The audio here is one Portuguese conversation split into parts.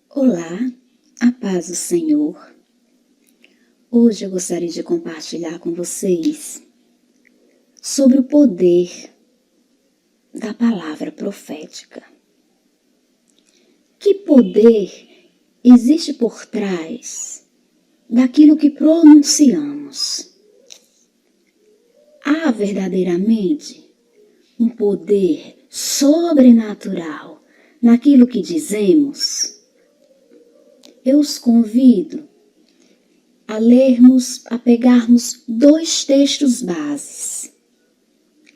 Olá, a paz do Senhor. Hoje eu gostaria de compartilhar com vocês sobre o poder da palavra profética. Que poder existe por trás daquilo que pronunciamos? Há verdadeiramente um poder sobrenatural naquilo que dizemos? Eu os convido a pegarmos dois textos bases.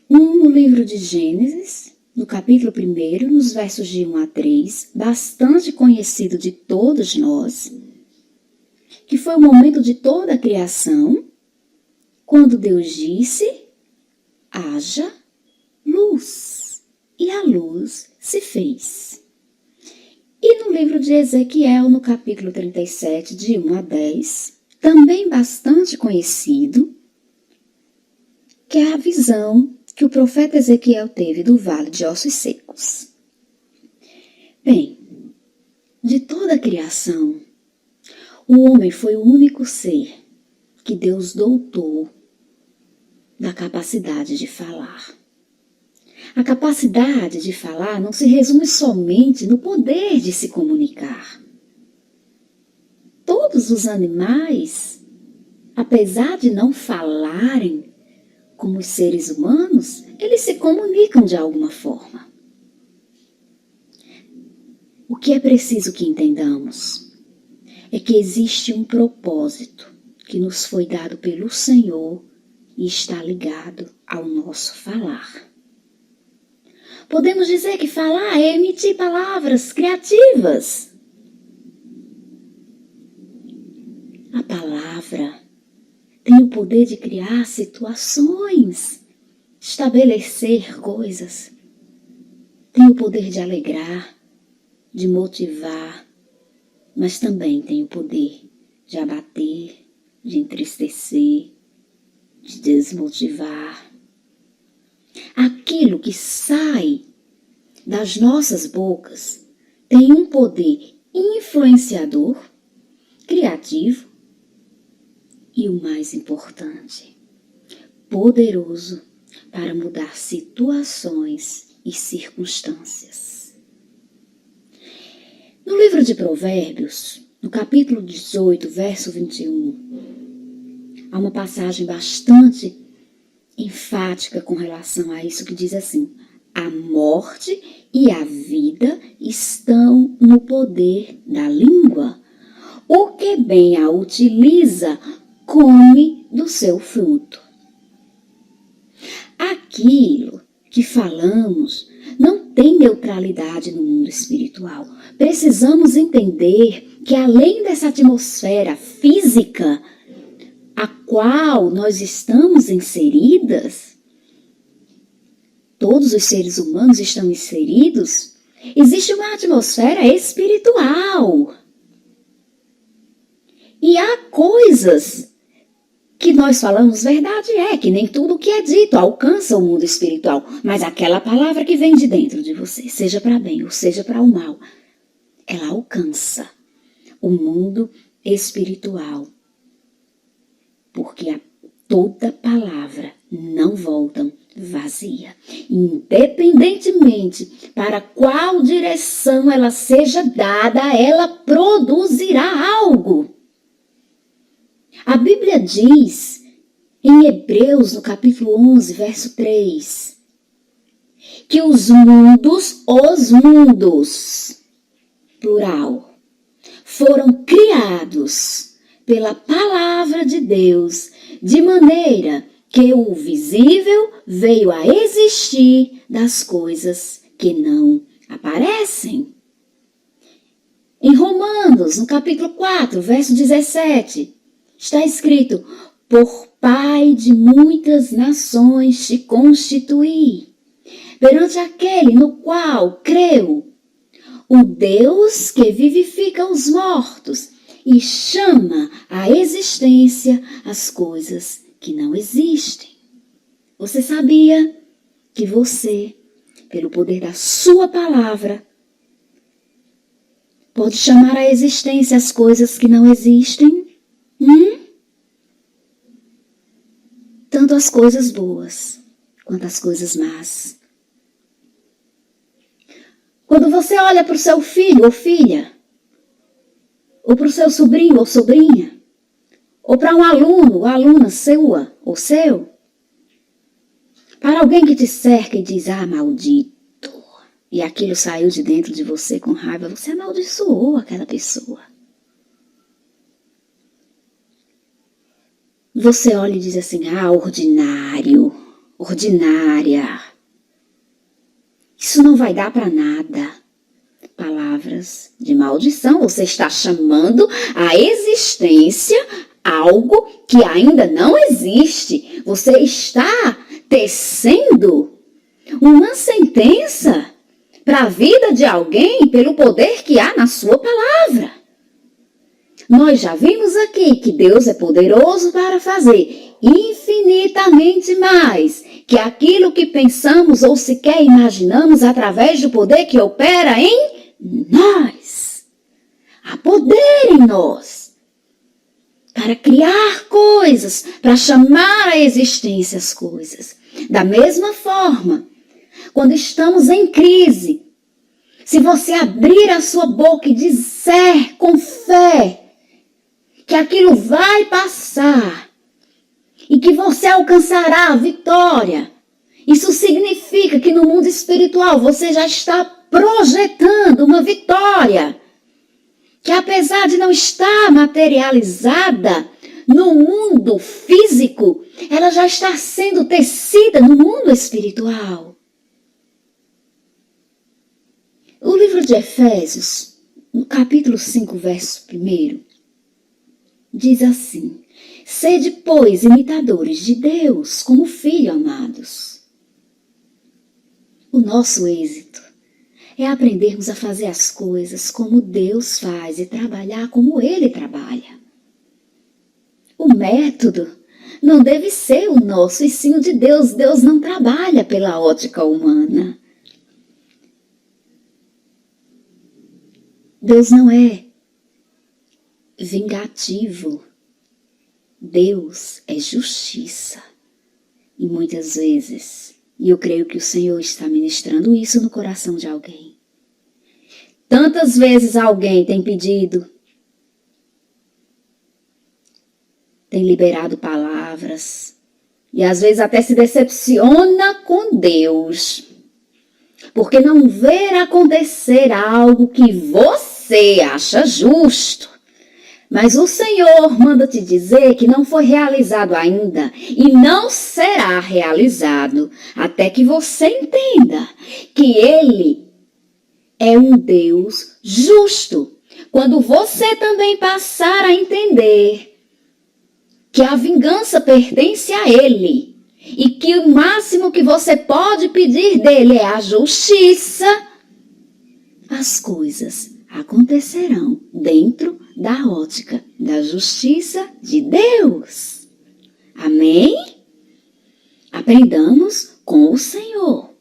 Um no livro de Gênesis, no capítulo 1, nos versos de 1 a 3, bastante conhecido de todos nós, que foi o momento de toda a criação, quando Deus disse: haja luz, e a luz se fez. E no livro de Ezequiel, no capítulo 37, de 1 a 10, também bastante conhecido, que é a visão que o profeta Ezequiel teve do vale de ossos secos. Bem, de toda a criação, o homem foi o único ser que Deus dotou da capacidade de falar. A capacidade de falar não se resume somente no poder de se comunicar. Todos os animais, apesar de não falarem como os seres humanos, eles se comunicam de alguma forma. O que é preciso que entendamos é que existe um propósito que nos foi dado pelo Senhor e está ligado ao nosso falar. Podemos dizer que falar é emitir palavras criativas. A palavra tem o poder de criar situações, estabelecer coisas. Tem o poder de alegrar, de motivar, mas também tem o poder de abater, de entristecer, de desmotivar. Aquilo que sai das nossas bocas tem um poder influenciador, criativo e, o mais importante, poderoso para mudar situações e circunstâncias. No livro de Provérbios, no capítulo 18, verso 21, há uma passagem bastante enfática com relação a isso, que diz assim: a morte e a vida estão no poder da língua. O que bem a utiliza, come do seu fruto. Aquilo que falamos não tem neutralidade no mundo espiritual. Precisamos entender que, além dessa atmosfera física a qual nós estamos inseridas, todos os seres humanos estão inseridos, existe uma atmosfera espiritual. E há coisas que nós falamos, verdade é que nem tudo que é dito alcança o mundo espiritual, mas aquela palavra que vem de dentro de você, seja para bem ou seja para o mal, ela alcança o mundo espiritual. Porque toda palavra não volta vazia. Independentemente para qual direção ela seja dada, ela produzirá algo. A Bíblia diz, em Hebreus, no capítulo 11, verso 3, que os mundos, plural, foram criados pela palavra de Deus, de maneira que o visível veio a existir das coisas que não aparecem. Em Romanos, no capítulo 4, verso 17, está escrito: por Pai de muitas nações te constituí, perante aquele no qual creu, o Deus que vivifica os mortos e chama à existência as coisas que não existem. Você sabia que você, pelo poder da sua palavra, pode chamar à existência as coisas que não existem. Tanto as coisas boas quanto as coisas más. Quando você olha para o seu filho ou filha, ou para o seu sobrinho ou sobrinha, ou para um aluno ou aluna sua ou seu, para alguém que te cerca e diz, maldito, e aquilo saiu de dentro de você com raiva, você amaldiçoou aquela pessoa. Você olha e diz assim, ordinário, ordinária. Isso não vai dar para nada. Palavras de maldição. Você está chamando à existência algo que ainda não existe. Você está tecendo uma sentença para a vida de alguém pelo poder que há na sua palavra. Nós já vimos aqui que Deus é poderoso para fazer infinitamente mais que aquilo que pensamos ou sequer imaginamos através do poder que opera em nós. Há poder em nós para criar coisas, para chamar à existência as coisas. Da mesma forma, quando estamos em crise, se você abrir a sua boca e dizer com fé que aquilo vai passar e que você alcançará a vitória, isso significa que no mundo espiritual você já está projetando uma vitória que, apesar de não estar materializada no mundo físico, ela já está sendo tecida no mundo espiritual. O livro de Efésios, no capítulo 5, verso 1, diz assim: sede, pois, imitadores de Deus, como filhos amados. O nosso êxito é aprendermos a fazer as coisas como Deus faz e trabalhar como Ele trabalha. O método não deve ser o nosso, e sim o de Deus. Deus não trabalha pela ótica humana. Deus não é vingativo. Deus é justiça. E muitas vezes, e eu creio que o Senhor está ministrando isso no coração de alguém. Tantas vezes alguém tem pedido, tem liberado palavras, e às vezes até se decepciona com Deus, porque não vê acontecer algo que você acha justo. Mas o Senhor manda te dizer que não foi realizado ainda e não será realizado até que você entenda que Ele é um Deus justo. Quando você também passar a entender que a vingança pertence a Ele e que o máximo que você pode pedir dele é a justiça, as coisas acontecerão dentro da ótica da justiça de Deus. Amém? Aprendamos com o Senhor.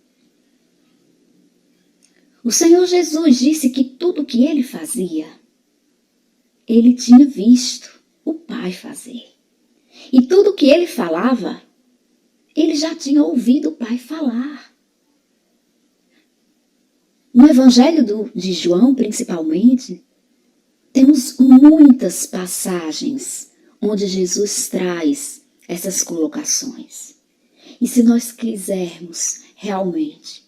O Senhor Jesus disse que tudo que Ele fazia, Ele tinha visto o Pai fazer. E tudo que Ele falava, Ele já tinha ouvido o Pai falar. No Evangelho de João, principalmente, temos muitas passagens onde Jesus traz essas colocações. E se nós quisermos realmente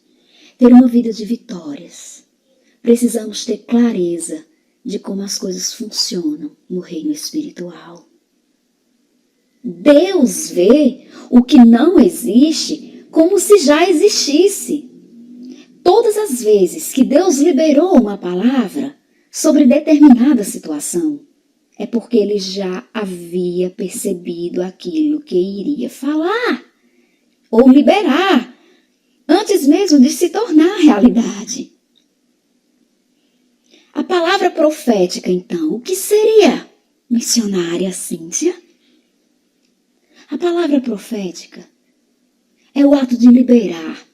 ter uma vida de vitórias, precisamos ter clareza de como as coisas funcionam no reino espiritual. Deus vê o que não existe como se já existisse. Todas as vezes que Deus liberou uma palavra sobre determinada situação, é porque Ele já havia percebido aquilo que iria falar ou liberar, antes mesmo de se tornar realidade. A palavra profética, então, o que seria, missionária Cíntia? A palavra profética é o ato de liberar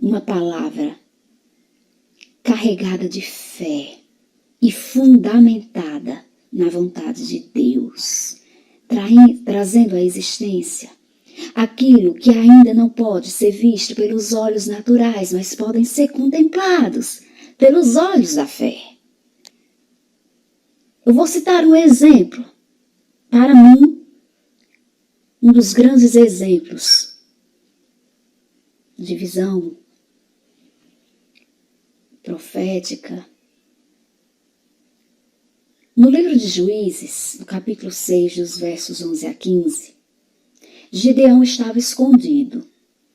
uma palavra carregada de fé e fundamentada na vontade de Deus, trazendo à existência aquilo que ainda não pode ser visto pelos olhos naturais, mas podem ser contemplados pelos olhos da fé. Eu vou citar um exemplo, para mim, um dos grandes exemplos de visão profética. No livro de Juízes, no capítulo 6, dos versos 11 a 15, Gideão estava escondido,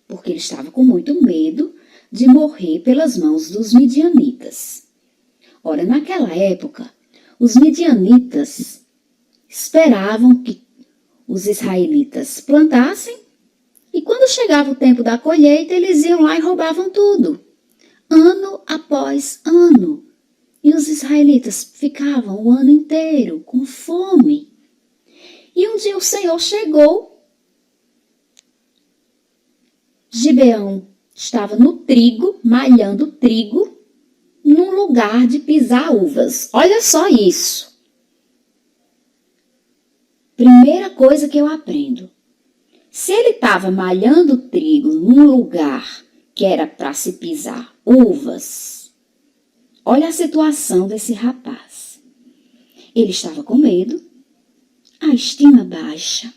porque ele estava com muito medo de morrer pelas mãos dos midianitas. Ora, naquela época, os midianitas esperavam que os israelitas plantassem e quando chegava o tempo da colheita, eles iam lá e roubavam tudo, ano após ano. E os israelitas ficavam o ano inteiro com fome. E um dia o Senhor chegou. Gibeão estava no trigo, malhando trigo, num lugar de pisar uvas. Olha só isso. Primeira coisa que eu aprendo. Se ele estava malhando trigo num lugar que era para se pisar uvas, olha a situação desse rapaz. Ele estava com medo, a estima baixa,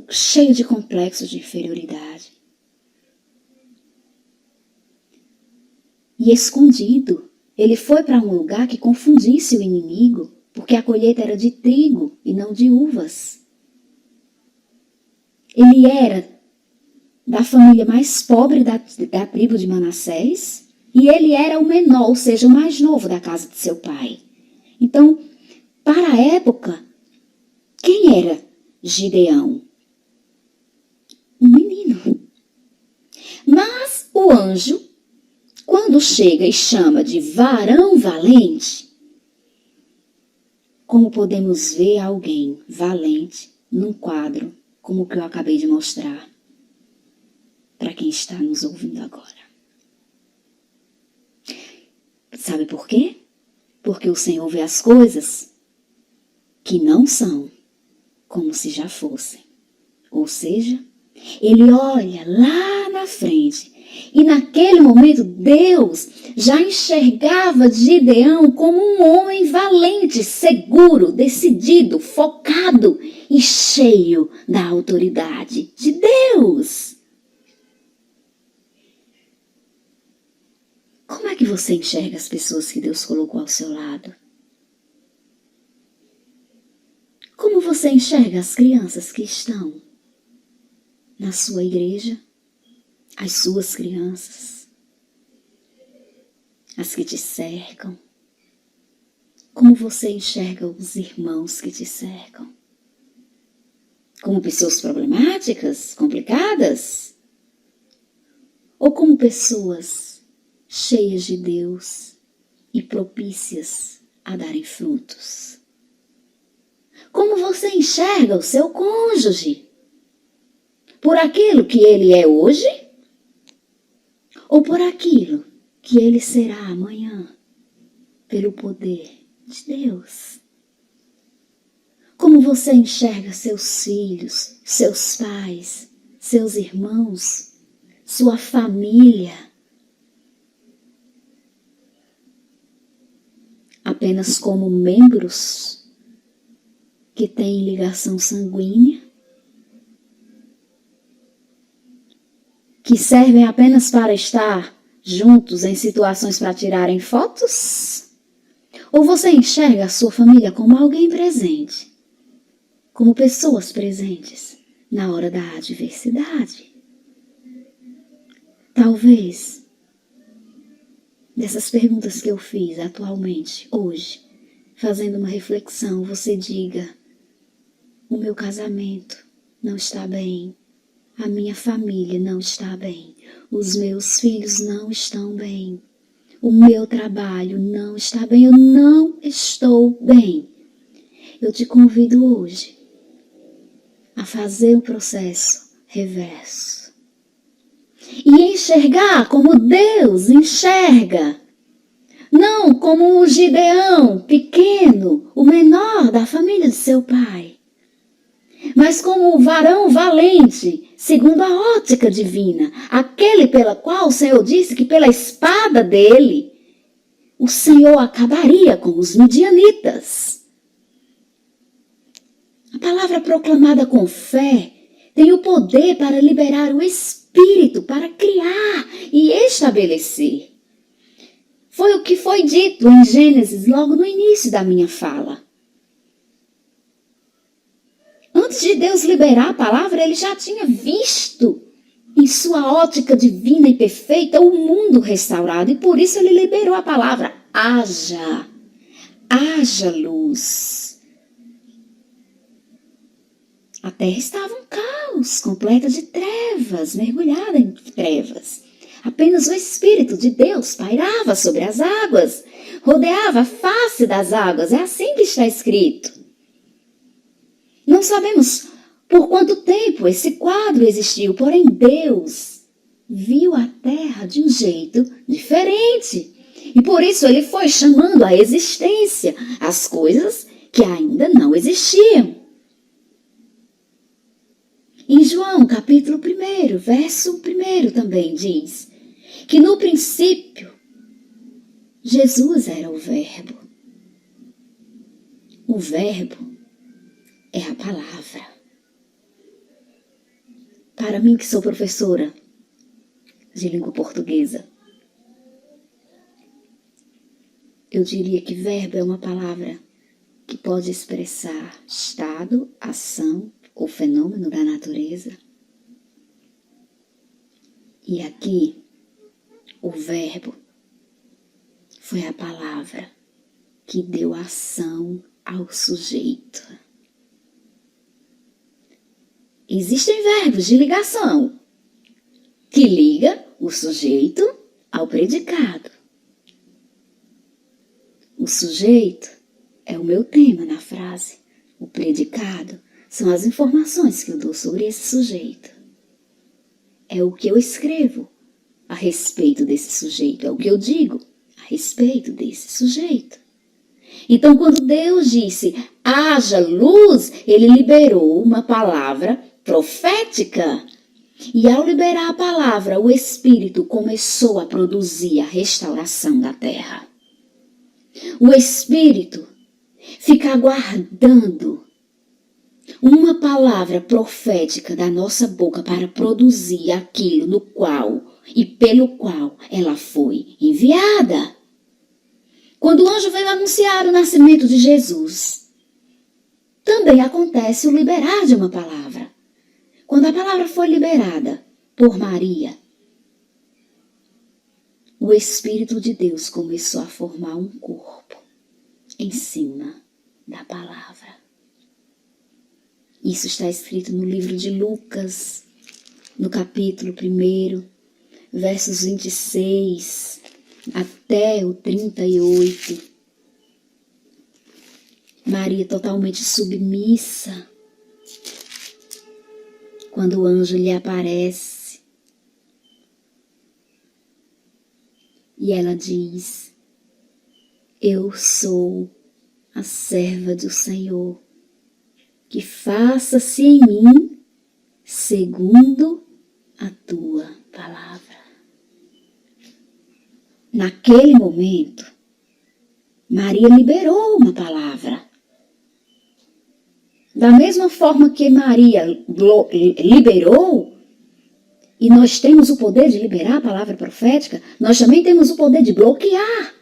cheio de complexos de inferioridade. E escondido, ele foi para um lugar que confundisse o inimigo, porque a colheita era de trigo e não de uvas. Ele era da família mais pobre da tribo de Manassés, e ele era o menor, ou seja, o mais novo da casa de seu pai. Então, para a época, quem era Gideão? Um menino. Mas o anjo, quando chega e chama de varão valente, como podemos ver alguém valente num quadro como o que eu acabei de mostrar para quem está nos ouvindo agora. Sabe por quê? Porque o Senhor vê as coisas que não são como se já fossem. Ou seja, ele olha lá na frente e naquele momento Deus já enxergava Gideão como um homem valente, seguro, decidido, focado e cheio da autoridade de Deus. Como é que você enxerga as pessoas que Deus colocou ao seu lado? Como você enxerga as crianças que estão na sua igreja? As suas crianças? As que te cercam? Como você enxerga os irmãos que te cercam? Como pessoas problemáticas, complicadas? Ou como pessoas cheias de Deus e propícias a darem frutos? Como você enxerga o seu cônjuge? Por aquilo que ele é hoje? Ou por aquilo que ele será amanhã? Pelo poder de Deus. Como você enxerga seus filhos, seus pais, seus irmãos, sua família? Apenas como membros que têm ligação sanguínea? Que servem apenas para estar juntos em situações para tirarem fotos? Ou você enxerga a sua família como alguém presente? Como pessoas presentes na hora da adversidade? Talvez dessas perguntas que eu fiz atualmente, hoje, fazendo uma reflexão, você diga: o meu casamento não está bem, a minha família não está bem, os meus filhos não estão bem, o meu trabalho não está bem, eu não estou bem. Eu te convido hoje a fazer o processo reverso e enxergar como Deus enxerga. Não como o Gideão, pequeno, o menor da família de seu pai, mas como o varão valente, segundo a ótica divina, aquele pela qual o Senhor disse que pela espada dele, o Senhor acabaria com os midianitas. A palavra proclamada com fé tem o poder para liberar o Espírito, para criar e estabelecer. Foi o que foi dito em Gênesis logo no início da minha fala. Antes de Deus liberar a palavra, ele já tinha visto em sua ótica divina e perfeita o mundo restaurado. E por isso ele liberou a palavra: haja, haja luz. A terra estava um caos, completa de trevas, mergulhada em trevas. Apenas o Espírito de Deus pairava sobre as águas, rodeava a face das águas. É assim que está escrito. Não sabemos por quanto tempo esse quadro existiu, porém Deus viu a terra de um jeito diferente. E por isso ele foi chamando à existência as coisas que ainda não existiam. Em João, capítulo 1, verso 1 também diz que no princípio Jesus era o Verbo. O Verbo é a palavra. Para mim, que sou professora de língua portuguesa, eu diria que verbo é uma palavra que pode expressar estado, ação ou fenômeno da natureza. E aqui, o verbo foi a palavra que deu ação ao sujeito. Existem verbos de ligação que liga o sujeito ao predicado. O sujeito é o meu tema na frase. O predicado são as informações que eu dou sobre esse sujeito. É o que eu escrevo a respeito desse sujeito. É o que eu digo a respeito desse sujeito. Então, quando Deus disse, haja luz, ele liberou uma palavra profética. E ao liberar a palavra, o Espírito começou a produzir a restauração da terra. O Espírito fica aguardando uma palavra profética da nossa boca para produzir aquilo no qual e pelo qual ela foi enviada. Quando o anjo veio anunciar o nascimento de Jesus, também acontece o liberar de uma palavra. Quando a palavra foi liberada por Maria, o Espírito de Deus começou a formar um corpo em cima da palavra. Isso está escrito no livro de Lucas, no capítulo 1, versos 26 até o 38. Maria totalmente submissa, quando o anjo lhe aparece. E ela diz, eu sou a serva do Senhor, que faça-se em mim segundo a tua palavra. Naquele momento, Maria liberou uma palavra. Da mesma forma que Maria liberou, e nós temos o poder de liberar a palavra profética, nós também temos o poder de bloquear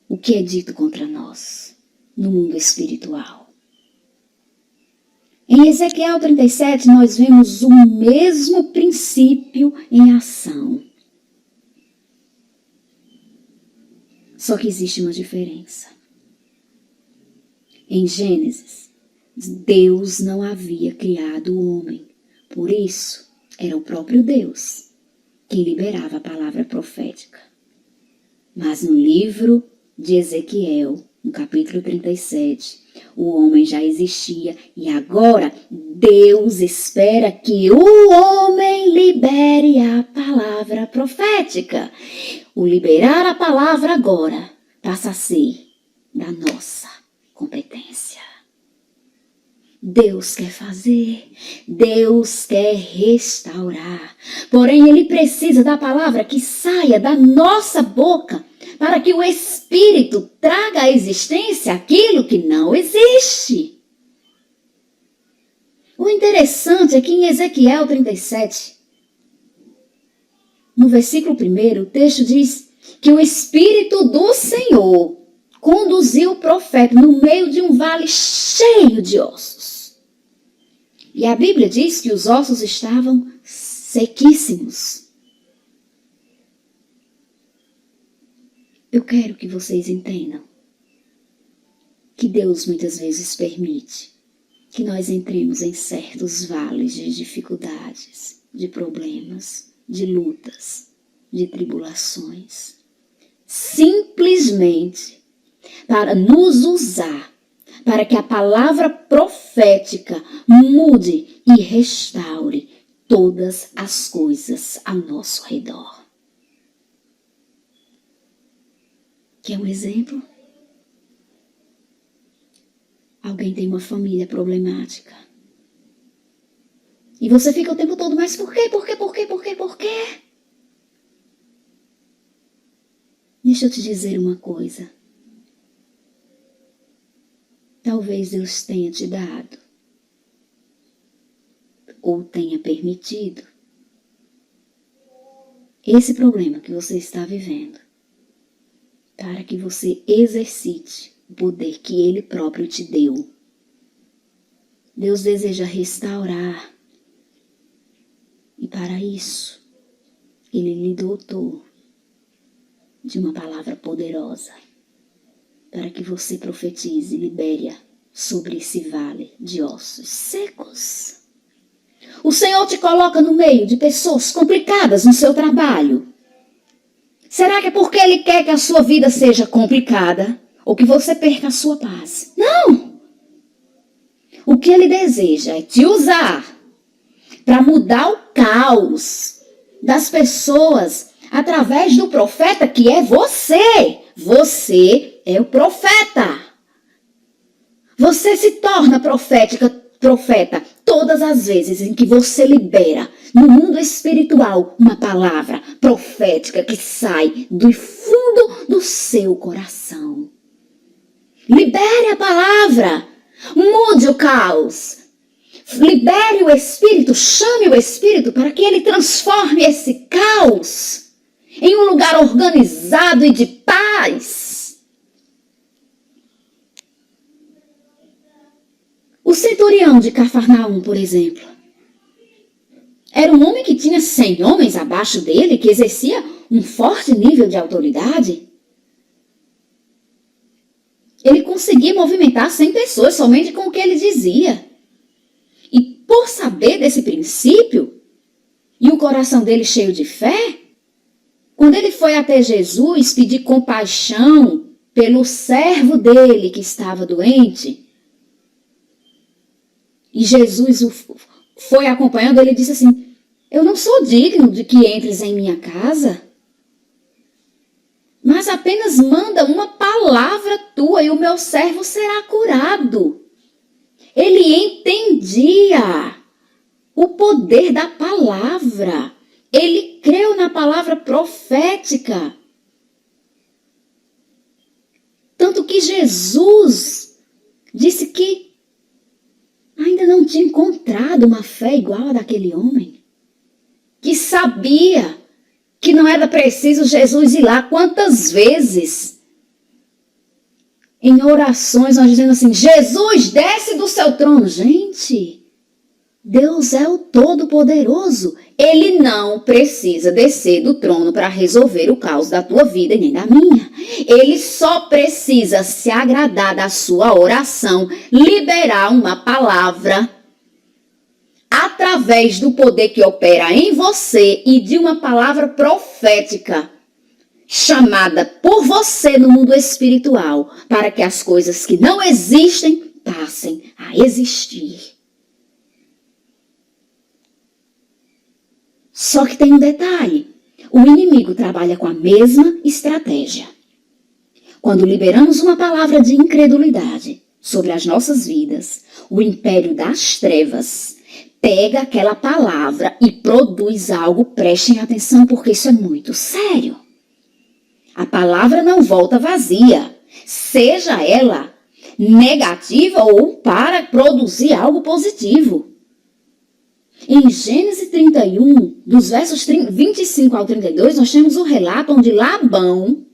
o que é dito contra nós no mundo espiritual. Em Ezequiel 37, nós vemos o mesmo princípio em ação. Só que existe uma diferença. Em Gênesis, Deus não havia criado o homem. Por isso, era o próprio Deus quem liberava a palavra profética. Mas no livro de Ezequiel, no capítulo 37, o homem já existia e agora Deus espera que o homem libere a palavra profética. O liberar a palavra agora passa a ser da nossa competência. Deus quer fazer, Deus quer restaurar, porém Ele precisa da palavra que saia da nossa boca para que o Espírito traga à existência aquilo que não existe. O interessante é que em Ezequiel 37, no versículo 1, o texto diz que o Espírito do Senhor conduziu o profeta no meio de um vale cheio de ossos. E a Bíblia diz que os ossos estavam sequíssimos. Eu quero que vocês entendam que Deus muitas vezes permite que nós entremos em certos vales de dificuldades, de problemas, de lutas, de tribulações, simplesmente para nos usar, para que a palavra profética mude e restaure todas as coisas ao nosso redor. Quer um exemplo? Alguém tem uma família problemática. E você fica o tempo todo, mas por quê? Por quê? Por quê? Por quê? Por quê? Deixa eu te dizer uma coisa. Talvez Deus tenha te dado, ou tenha permitido, esse problema que você está vivendo, para que você exercite o poder que Ele próprio te deu. Deus deseja restaurar, e para isso, Ele lhe dotou de uma palavra poderosa, para que você profetize e libere sobre esse vale de ossos secos. O Senhor te coloca no meio de pessoas complicadas no seu trabalho. Será que é porque Ele quer que a sua vida seja complicada ou que você perca a sua paz? Não! O que Ele deseja é te usar para mudar o caos das pessoas através do profeta que é você. Você é o profeta. Você se torna profeta todas as vezes em que você libera no mundo espiritual uma palavra profética que sai do fundo do seu coração. Libere a palavra, mude o caos, libere o Espírito, chame o Espírito para que ele transforme esse caos em um lugar organizado e de paz. O centurião de Cafarnaum, por exemplo, era um homem que tinha 100 homens abaixo dele, que exercia um forte nível de autoridade. Ele conseguia movimentar 100 pessoas somente com o que ele dizia. E por saber desse princípio, e o coração dele cheio de fé, quando ele foi até Jesus pedir compaixão pelo servo dele que estava doente, e Jesus o foi acompanhando, ele disse assim: eu não sou digno de que entres em minha casa, mas apenas manda uma palavra tua e o meu servo será curado. Ele entendia o poder da palavra. Ele creu na palavra profética. Tanto que Jesus disse que ainda não tinha encontrado uma fé igual a daquele homem, que sabia que não era preciso Jesus ir lá. Quantas vezes em orações nós dizendo assim: Jesus, desce do seu trono. Gente, Deus é o Todo-Poderoso. Ele não precisa descer do trono para resolver o caos da tua vida e nem da minha. Ele só precisa se agradar da sua oração, liberar uma palavra através do poder que opera em você e de uma palavra profética. chamada por você no mundo espiritual para que as coisas que não existem passem a existir. Só que tem um detalhe. O inimigo trabalha com a mesma estratégia. Quando liberamos uma palavra de incredulidade sobre as nossas vidas, o império das trevas pega aquela palavra e produz algo. Prestem atenção porque isso é muito sério. A palavra não volta vazia, seja ela negativa ou para produzir algo positivo. Em Gênesis 31, dos versos 25 ao 32, nós temos um relato onde Labão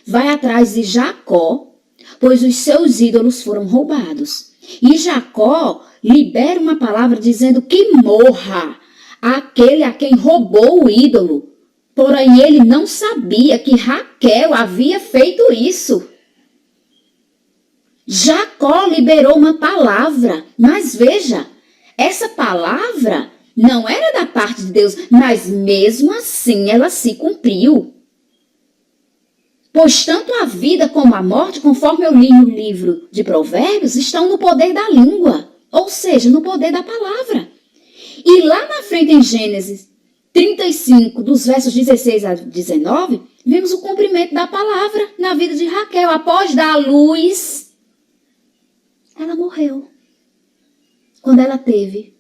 vai atrás de Jacó, pois os seus ídolos foram roubados. E Jacó libera uma palavra dizendo que morra aquele a quem roubou o ídolo. Porém, ele não sabia que Raquel havia feito isso. Jacó liberou uma palavra, mas veja, essa palavra não era da parte de Deus, mas mesmo assim ela se cumpriu. Pois tanto a vida como a morte, conforme eu li no livro de Provérbios, estão no poder da língua, ou seja, no poder da palavra. E lá na frente em Gênesis 35, dos versos 16 a 19, vemos o cumprimento da palavra na vida de Raquel. Após dar à luz, ela morreu. Quando ela teve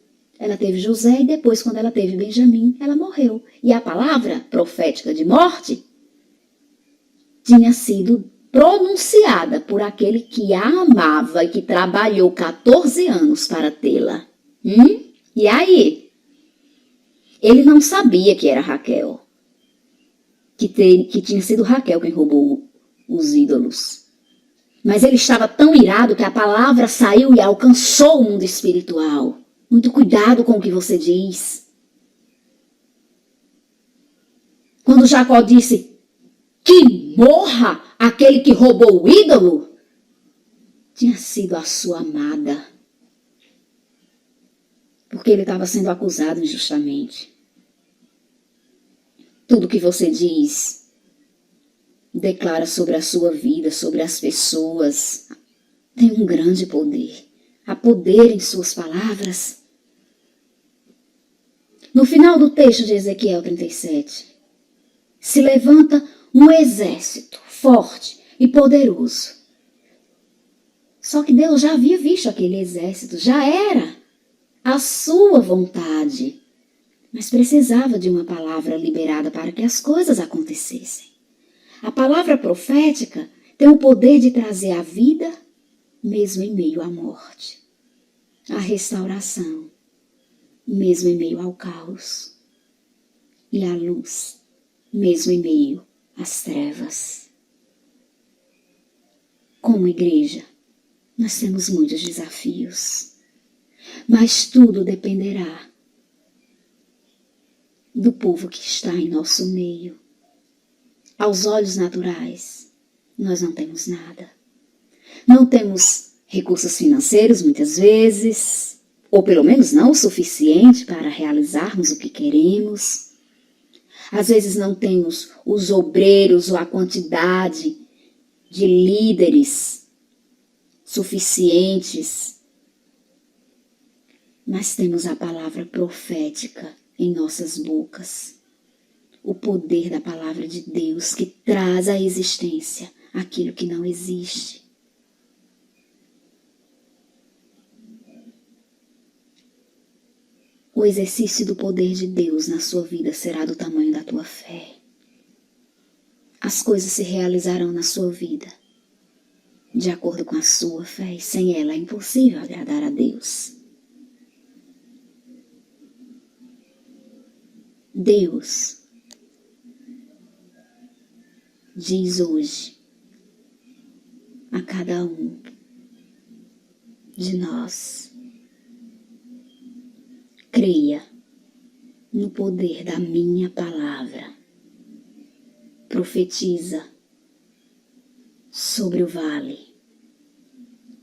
José e depois quando ela teve Benjamim, ela morreu. E a palavra profética de morte tinha sido pronunciada por aquele que a amava e que trabalhou 14 anos para tê-la. E aí? Ele não sabia que era Raquel, que tinha sido Raquel quem roubou os ídolos. Mas ele estava tão irado que a palavra saiu e alcançou o mundo espiritual. Muito cuidado com o que você diz. Quando Jacó disse que morra aquele que roubou o ídolo, tinha sido a sua amada. Porque ele estava sendo acusado injustamente. Tudo que você diz, declara sobre a sua vida, sobre as pessoas, tem um grande poder. Há poder em suas palavras. No final do texto de Ezequiel 37, se levanta um exército forte e poderoso. Só que Deus já havia visto aquele exército, já era a sua vontade, mas precisava de uma palavra liberada para que as coisas acontecessem. A palavra profética tem o poder de trazer a vida, mesmo em meio à morte, a restauração, mesmo em meio ao caos, e a luz, mesmo em meio às trevas. Como igreja, nós temos muitos desafios, mas tudo dependerá do povo que está em nosso meio. Aos olhos naturais, nós não temos nada. Não temos recursos financeiros, muitas vezes, ou pelo menos não o suficiente para realizarmos o que queremos. Às vezes não temos os obreiros ou a quantidade de líderes suficientes, mas temos a palavra profética em nossas bocas. O poder da palavra de Deus que traz à existência aquilo que não existe. O exercício do poder de Deus na sua vida será do tamanho da tua fé. As coisas se realizarão na sua vida de acordo com a sua fé, e sem ela é impossível agradar a Deus. Deus diz hoje a cada um de nós: creia no poder da minha palavra. Profetiza sobre o vale.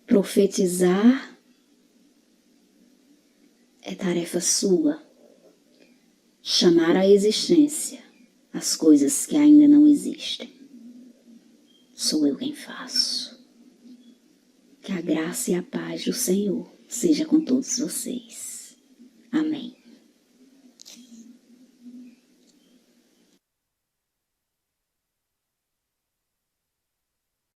Profetizar é tarefa sua. Chamar à existência as coisas que ainda não existem. Sou eu quem faço. Que a graça e a paz do Senhor seja com todos vocês. Amém.